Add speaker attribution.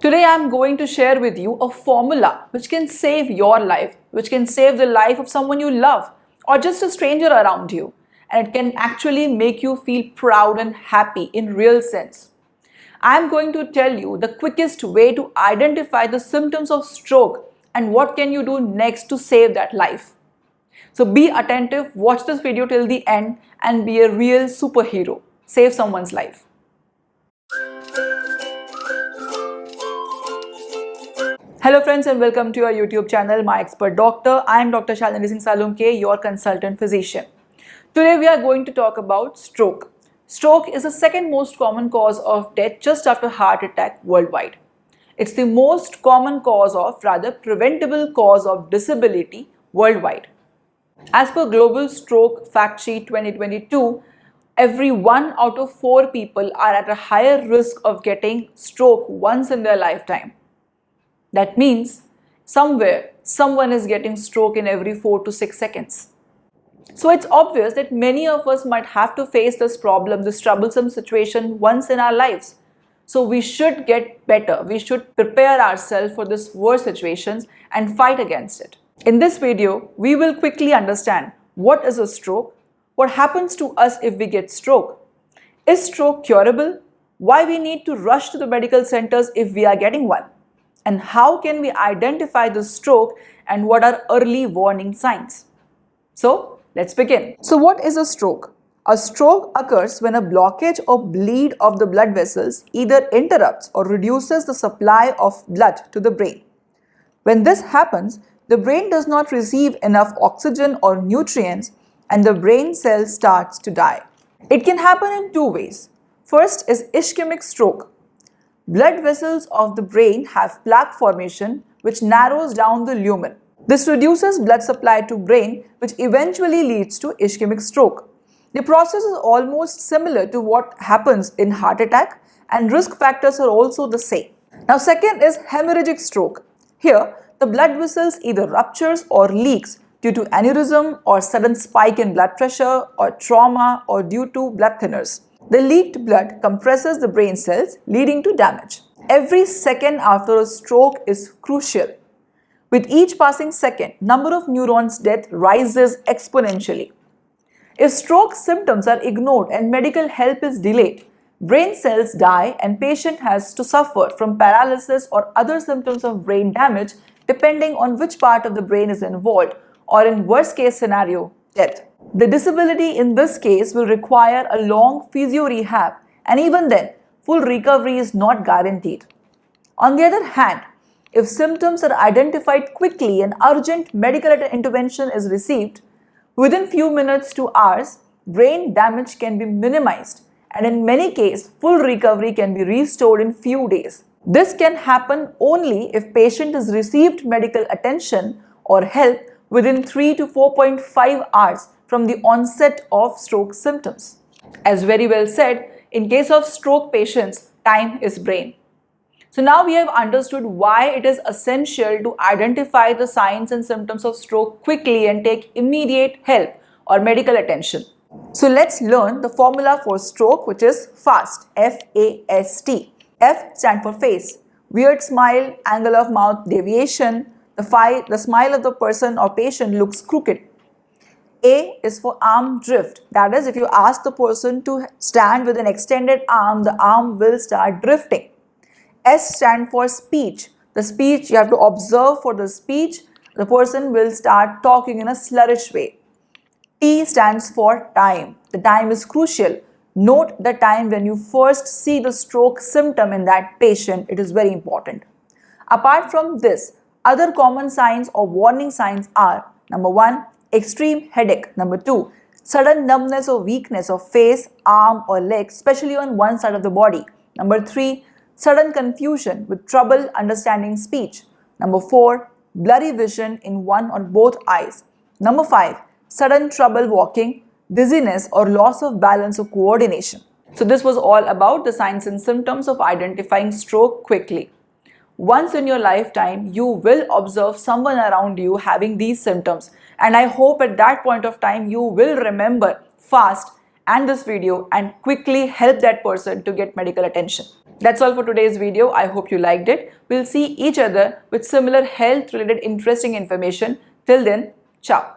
Speaker 1: Today I am going to share with you a formula which can save your life, which can save the life of someone you love or just a stranger around you, and it can actually make you feel proud and happy in real sense. I am going to tell you the quickest way to identify the symptoms of stroke and what can you do next to save that life. So be attentive, watch this video till the end and be a real superhero. Save someone's life. Hello friends and welcome to your YouTube channel, My Expert Doctor. I am Dr. Shalini Singh Salunke, your consultant physician. Today we are going to talk about stroke. Stroke is the second most common cause of death just after heart attack worldwide. It's the most common cause of, rather preventable cause of disability worldwide. As per Global Stroke Fact Sheet 2022, every 1 out of 4 people are at a higher risk of getting stroke once in their lifetime. That means somewhere someone is getting stroke in every 4 to 6 seconds. So it's obvious that many of us might have to face this problem, this troublesome situation once in our lives. So we should get better. We should prepare ourselves for this worse situations and fight against it. In this video, we will quickly understand what is a stroke, what happens to us if we get stroke, is stroke curable, why we need to rush to the medical centers if we are getting one, and how can we identify the stroke and what are early warning signs. So let's begin. So what is a stroke? A stroke occurs when a blockage or bleed of the blood vessels either interrupts or reduces the supply of blood to the brain. When this happens, the brain does not receive enough oxygen or nutrients and the brain cell starts to die. It can happen in two ways. First is ischemic stroke. Blood vessels of the brain have plaque formation which narrows down the lumen. This reduces blood supply to brain, which eventually leads to ischemic stroke. The process is almost similar to what happens in heart attack and risk factors are also the same. Now second is hemorrhagic stroke. Here the blood vessels either ruptures or leaks due to aneurysm or sudden spike in blood pressure or trauma or due to blood thinners. The leaked blood compresses the brain cells, leading to damage. Every second after a stroke is crucial. With each passing second, number of neurons' death rises exponentially. If stroke symptoms are ignored and medical help is delayed, brain cells die and patient has to suffer from paralysis or other symptoms of brain damage depending on which part of the brain is involved, or in worst case scenario, death. The disability in this case will require a long physio rehab, and even then, full recovery is not guaranteed. On the other hand, if symptoms are identified quickly and urgent medical intervention is received, within few minutes to hours, brain damage can be minimized, and in many cases, full recovery can be restored in few days. This can happen only if patient has received medical attention or help within 3 to 4.5 hours from the onset of stroke symptoms. As very well said, in case of stroke patients, time is brain. So now we have understood why it is essential to identify the signs and symptoms of stroke quickly and take immediate help or medical attention. So let's learn the formula for stroke, which is FAST, F-A-S-T. F stands for face, weird smile, angle of mouth deviation, the smile of the person or patient looks crooked. A is for arm drift, that is, if you ask the person to stand with an extended arm, the arm will start drifting. S stands for speech, the speech you have to observe for the speech, the person will start talking in a sluggish way. T stands for time, the time is crucial. Note the time when you first see the stroke symptom in that patient, it is very important. Apart from this, other common signs or warning signs are: number 1, extreme headache. Number 2, sudden numbness or weakness of face, arm or leg, especially on one side of the body. Number 3, sudden confusion with trouble understanding speech. Number 4, blurry vision in one or both eyes. Number 5, sudden trouble walking, dizziness or loss of balance or coordination. So this was all about the signs and symptoms of identifying stroke quickly. Once in your lifetime, you will observe someone around you having these symptoms, and I hope at that point of time you will remember FAST and this video and quickly help that person to get medical attention. That's all for today's video. I hope you liked it. We'll see each other with similar health related interesting information. Till then, ciao.